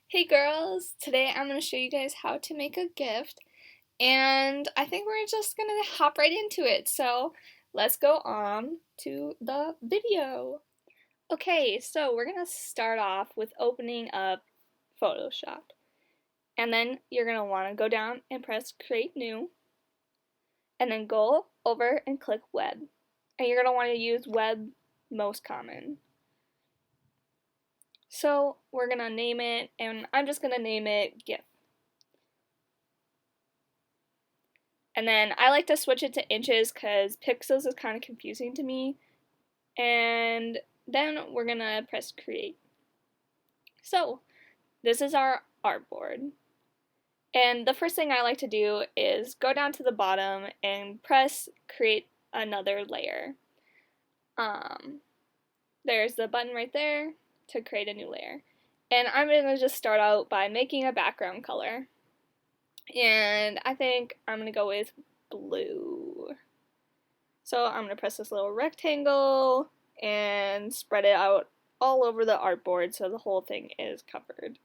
Hey girls! Today I'm going to show you guys how to make a gift, and I think we're just going to hop right into it. So let's go on to the video. Okay, so we're going to start off with opening up Photoshop, and then you're going to want to go down and press Create New, and then go over and click Web, and you're going to want to use Web Most Common. So we're going to name it, and I'm just going to name it GIF. And then I like to switch it to inches because pixels is kind of confusing to me. And then we're going to press create. So this is our artboard. And the first thing I like to do is go down to the bottom and press create another layer. There's the button right there to create a new layer. And I'm going to just start out by making a background color. And I think I'm going to go with blue. So I'm going to press this little rectangle and spread it out all over the artboard so the whole thing is covered.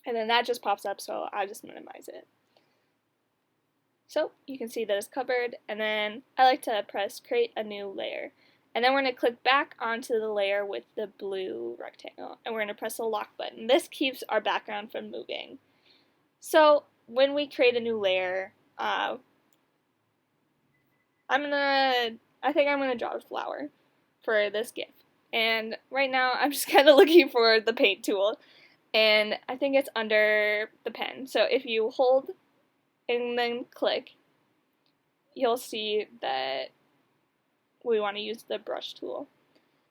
And then that just pops up, so I just minimize it. So you can see that it's covered, and then I like to press create a new layer. And then we're going to click back onto the layer with the blue rectangle, and we're going to press the lock button. This keeps our background from moving. So when we create a new layer, I think I'm gonna draw a flower for this GIF. And right now I'm just kind of looking for the paint tool, and I think it's under the pen. So if you hold and then click, you'll see that we want to use the brush tool.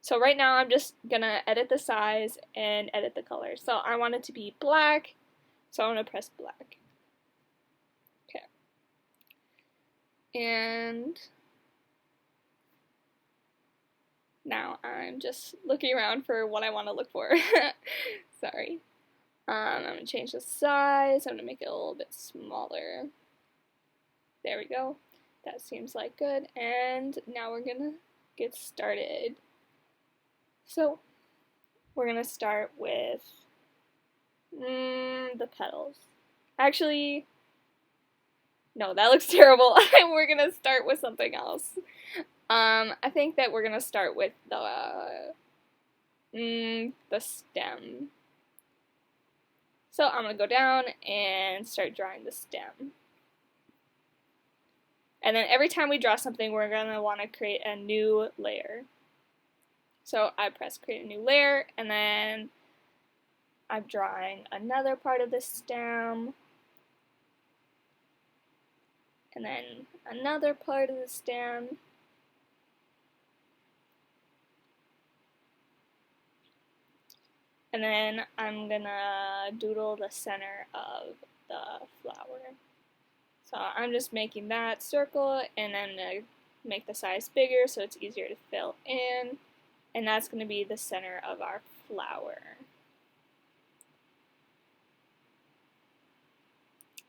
So right now I'm just gonna edit the size and edit the color. So I want it to be black, so I'm gonna press black. Okay. And now I'm just looking around for what I want to look for. Sorry. I'm going to change the size. I'm going to make it a little bit smaller. There we go. That seems like good. And now we're going to get started. So we're going to start with the petals. Actually, no, that looks terrible. We're going to start with something else. I think that we're gonna start with the stem. So I'm gonna go down and start drawing the stem. And then every time we draw something, we're gonna want to create a new layer. So I press create a new layer, and then I'm drawing another part of the stem, and then another part of the stem. And then I'm gonna doodle the center of the flower. So I'm just making that circle, and I'm gonna make the size bigger so it's easier to fill in. And that's gonna be the center of our flower.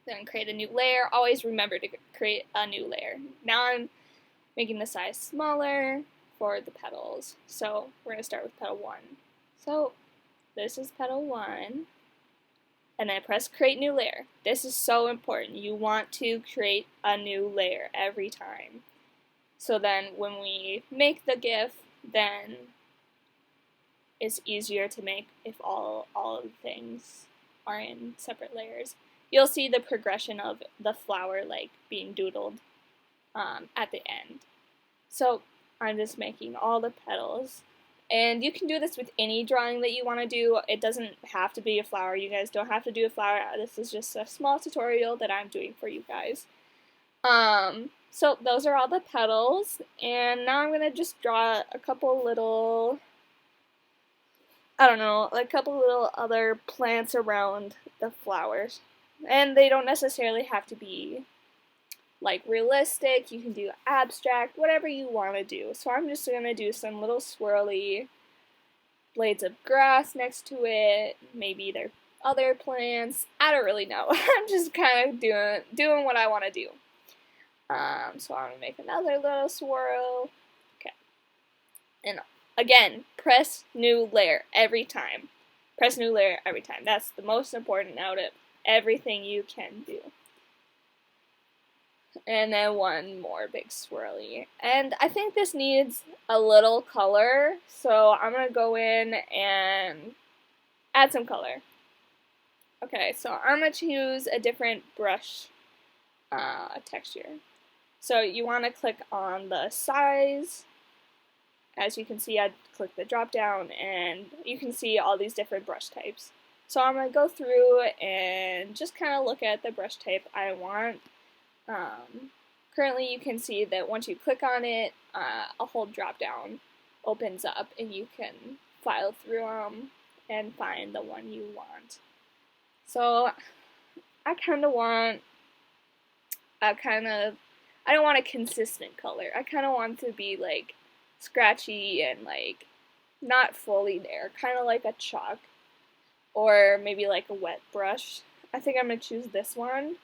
Then create a new layer. Always remember to create a new layer. Now I'm making the size smaller for the petals. So we're gonna start with petal 1. So this is petal 1, and then press create new layer. This is so important. You want to create a new layer every time. So then when we make the GIF, then it's easier to make if all of the things are in separate layers. You'll see the progression of the flower like being doodled at the end. So I'm just making all the petals. And you can do this with any drawing that you want to do. It doesn't have to be a flower. You guys don't have to do a flower. This is just a small tutorial that I'm doing for you guys. So those are all the petals. And now I'm going to just draw a couple little, I don't know, like a couple little other plants around the flowers. And they don't necessarily have to be like realistic. You can do abstract, whatever you want to do. So I'm just going to do some little swirly blades of grass next to it. Maybe they're other plants. I don't really know. I'm just kind of doing what I want to do. So I'm going to make another little swirl. Okay. And again, press new layer every time. Press new layer every time. That's the most important out of everything you can do. And then one more big swirly. And I think this needs a little color, so I'm going to go in and add some color. Okay, so I'm going to choose a different brush texture. So you want to click on the size. As you can see, I click the drop down and you can see all these different brush types. So I'm going to go through and just kind of look at the brush type I want. Currently you can see that once you click on it, a whole drop down opens up and you can file through them and find the one you want. So I kind of want I don't want a consistent color. I kind of want to be like scratchy and like not fully there, kind of like a chalk or maybe like a wet brush. I think I'm going to choose this one,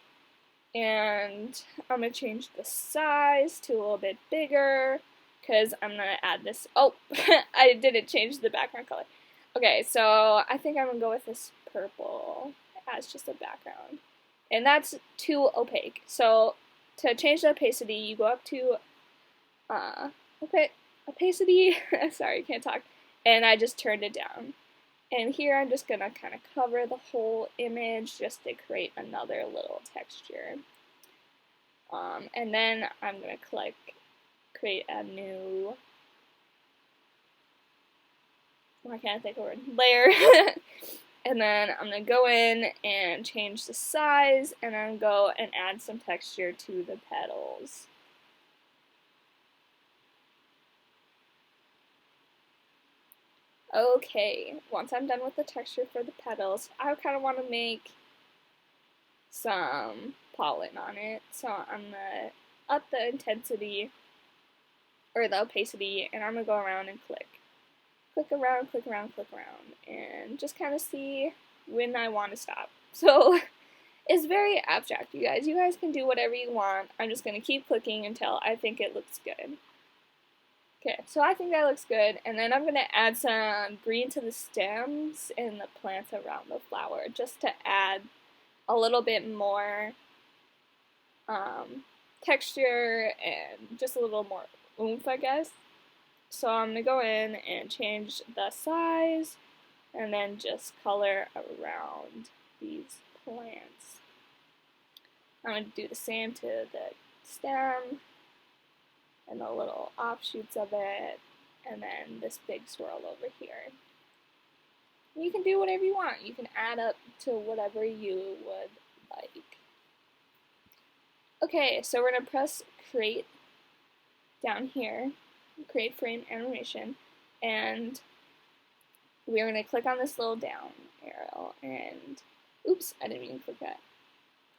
and I'm going to change the size to a little bit bigger because I'm going to add this. Oh, I didn't change the background color. Okay, so I think I'm going to go with this purple as just a background, and that's too opaque. So to change the opacity, you go up to opacity, sorry, can't talk, and I just turned it down. And here I'm just gonna kind of cover the whole image just to create another little texture. And then I'm gonna create a new, why can't I think of a word, layer. And then I'm gonna go in and change the size, and then go and add some texture to the petals. Okay, once I'm done with the texture for the petals, I kind of want to make some pollen on it. So I'm going to up the intensity, or the opacity, and I'm going to go around and click. Click around, click around, click around, and just kind of see when I want to stop. So it's very abstract, you guys. You guys can do whatever you want. I'm just going to keep clicking until I think it looks good. Okay, so I think that looks good, and then I'm going to add some green to the stems and the plants around the flower, just to add a little bit more texture and just a little more oomph, I guess. So I'm going to go in and change the size, and then just color around these plants. I'm going to do the same to the stem, and the little offshoots of it, and then this big swirl over here. You can do whatever you want. You can add up to whatever you would like. Okay, so we're going to press create down here, create frame animation, and we're going to click on this little down arrow, and oops, I didn't even click that.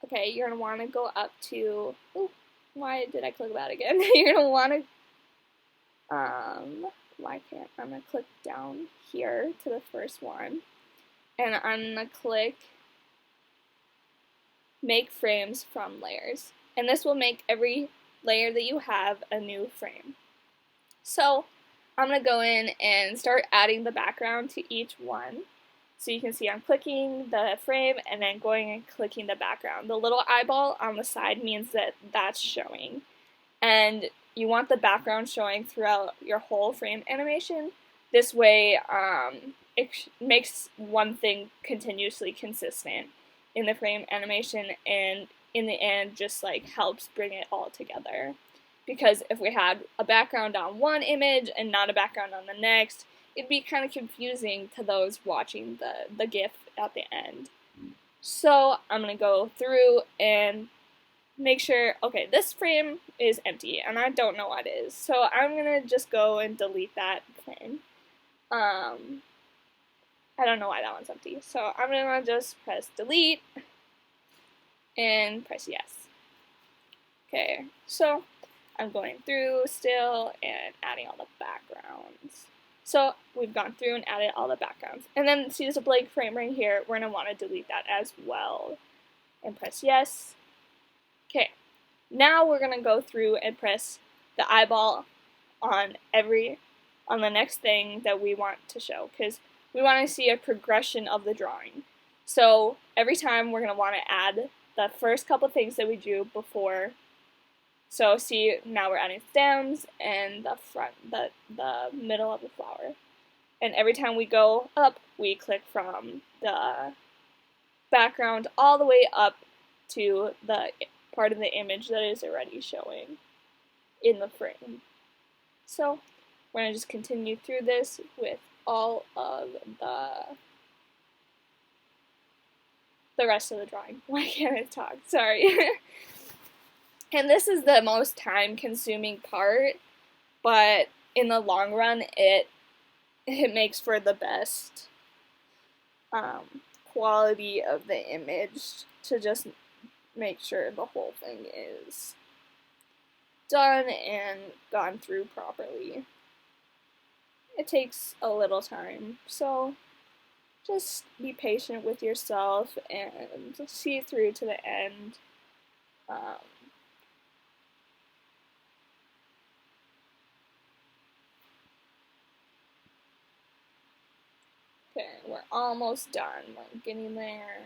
Okay, you're going to want to go up to, why did I click that again? You're going to want to, I'm going to click down here to the first one, and I'm going to click make frames from layers. And this will make every layer that you have a new frame. So I'm going to go in and start adding the background to each one. So you can see I'm clicking the frame and then going and clicking the background. The little eyeball on the side means that that's showing. And you want the background showing throughout your whole frame animation. This way it makes one thing continuously consistent in the frame animation, and in the end just like helps bring it all together. Because if we had a background on one image and not a background on the next, it'd be kind of confusing to those watching the GIF at the end. So I'm going to go through and make sure, okay, this frame is empty and I don't know what it is. So I'm going to just go and delete that frame. I don't know why that one's empty. So I'm going to just press delete and press yes. Okay, so I'm going through still and adding all the backgrounds. So we've gone through and added all the backgrounds. And then see there's a blank frame right here. We're going to want to delete that as well. And press yes. Okay, now we're going to go through and press the eyeball on every on the next thing that we want to show, because we want to see a progression of the drawing. So every time we're going to want to add the first couple things that we drew before. So see, now we're adding stems and the front, the middle of the flower. And every time we go up, we click from the background all the way up to the part of the image that is already showing in the frame. So we're going to just continue through this with all of the rest of the drawing. Why can't I talk? Sorry. And this is the most time-consuming part, but in the long run, it makes for the best quality of the image to just make sure the whole thing is done and gone through properly. It takes a little time, so just be patient with yourself and see it through to the end. Okay, we're almost done. We're getting there.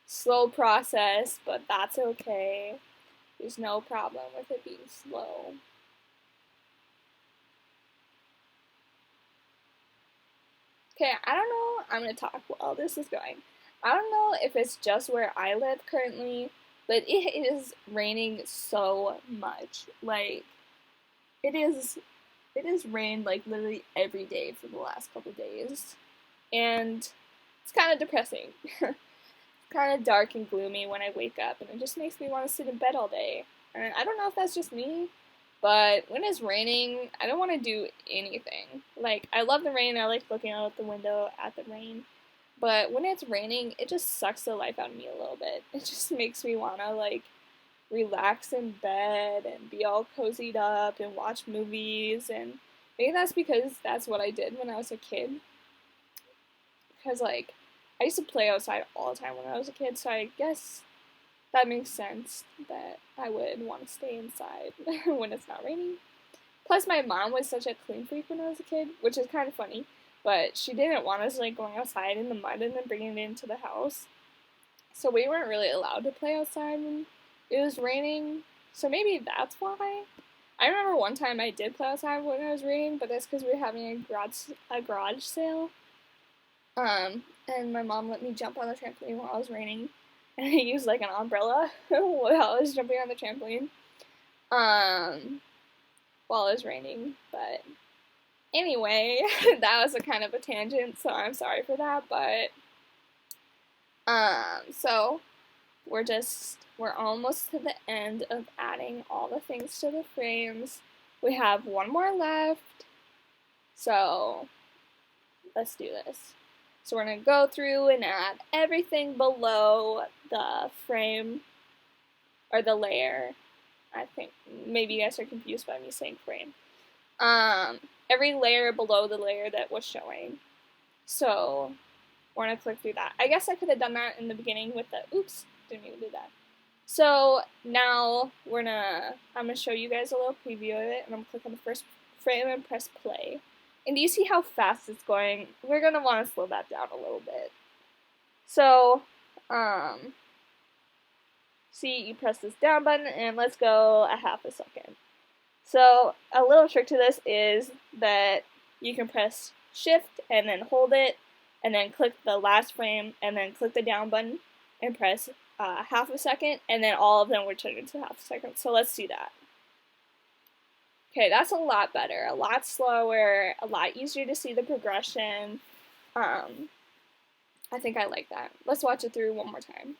Slow process, but that's okay. There's no problem with it being slow. Okay, I don't know. I'm going to talk while this is going. I don't know if it's just where I live currently, but it is raining so much. Like, it is rained like literally every day for the last couple days. And it's kind of depressing. Kind of dark and gloomy when I wake up, and it just makes me want to sit in bed all day. And I don't know if that's just me, but when it's raining, I don't want to do anything. Like, I love the rain, I like looking out the window at the rain, but when it's raining, it just sucks the life out of me a little bit. It just makes me want to, like, relax in bed and be all cozied up and watch movies, and maybe that's because that's what I did when I was a kid. Because, like, I used to play outside all the time when I was a kid, so I guess that makes sense that I would want to stay inside when it's not raining. Plus, my mom was such a clean freak when I was a kid, which is kind of funny, but she didn't want us, like, going outside in the mud and then bringing it into the house. So we weren't really allowed to play outside when it was raining, so maybe that's why. I remember one time I did play outside when it was raining, but that's because we were having a garage sale. And my mom let me jump on the trampoline while it was raining, and I used like an umbrella while I was jumping on the trampoline, while it was raining. But anyway, that was a kind of a tangent, so I'm sorry for that. But so we're almost to the end of adding all the things to the frames. We have one more left, so let's do this. So we're going to go through and add everything below the frame, or the layer. I think maybe you guys are confused by me saying frame. Every layer below the layer that was showing. So we're going to click through that. I guess I could have done that in the beginning with the, oops, didn't mean to do that. So now I'm going to show you guys a little preview of it, and I'm going to click on the first frame and press play. And do you see how fast it's going? We're going to want to slow that down a little bit. So, see, you press this down button, and let's go a half a second. So, a little trick to this is that you can press shift and then hold it, and then click the last frame, and then click the down button, and press half a second, and then all of them will turn into half a second. So let's see that. Okay, that's a lot better, a lot slower, a lot easier to see the progression. I think I like that. Let's watch it through one more time.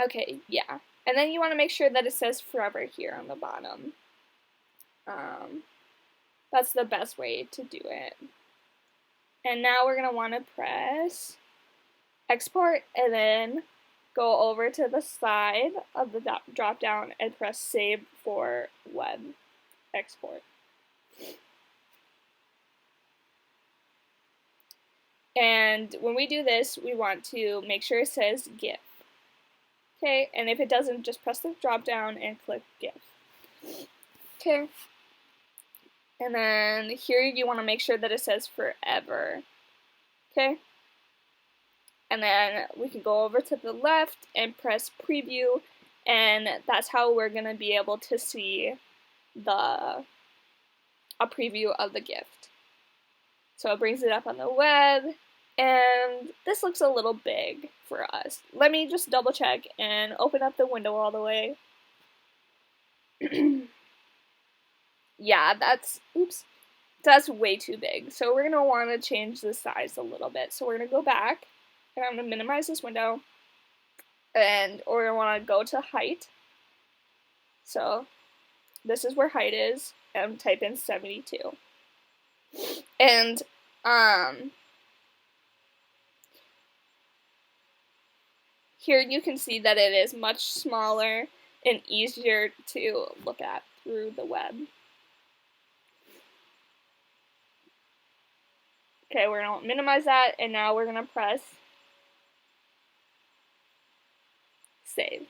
Okay, yeah. And then you want to make sure that it says forever here on the bottom. That's the best way to do it. And now we're going to want to press export, and then go over to the side of the drop down and press save for web export. And when we do this, we want to make sure it says GIF. Okay, and if it doesn't, just press the drop down and click GIF. Okay. And then here you want to make sure that it says forever. Okay. And then we can go over to the left and press preview, and that's how we're going to be able to see a preview of the gift. So it brings it up on the web, and this looks a little big for us. Let me just double check and open up the window all the way. Yeah, that's way too big. So we're going to want to change the size a little bit. So we're going to go back, and I'm going to minimize this window, and we're going to want to go to height. So this is where height is, and type in 72. And here you can see that it is much smaller and easier to look at through the web. Okay, we're going to minimize that, and now we're going to press save.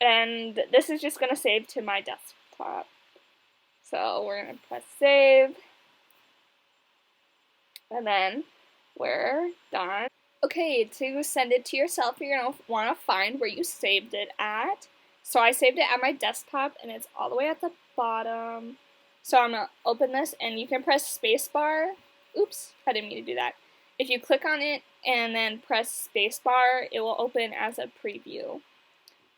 And this is just going to save to my desktop. So we're going to press save. And then we're done. Okay, to send it to yourself, you're going to want to find where you saved it at. So I saved it at my desktop, and it's all the way at the bottom. So I'm going to open this, and you can press spacebar. Oops, I didn't mean to do that. If you click on it and then press spacebar, it will open as a preview.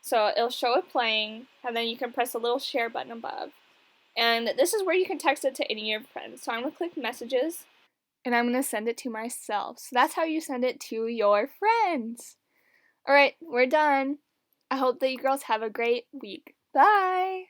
So it'll show it playing, and then you can press the little share button above. And this is where you can text it to any of your friends. So I'm going to click messages, and I'm going to send it to myself. So that's how you send it to your friends. Alright, we're done. I hope that you girls have a great week. Bye!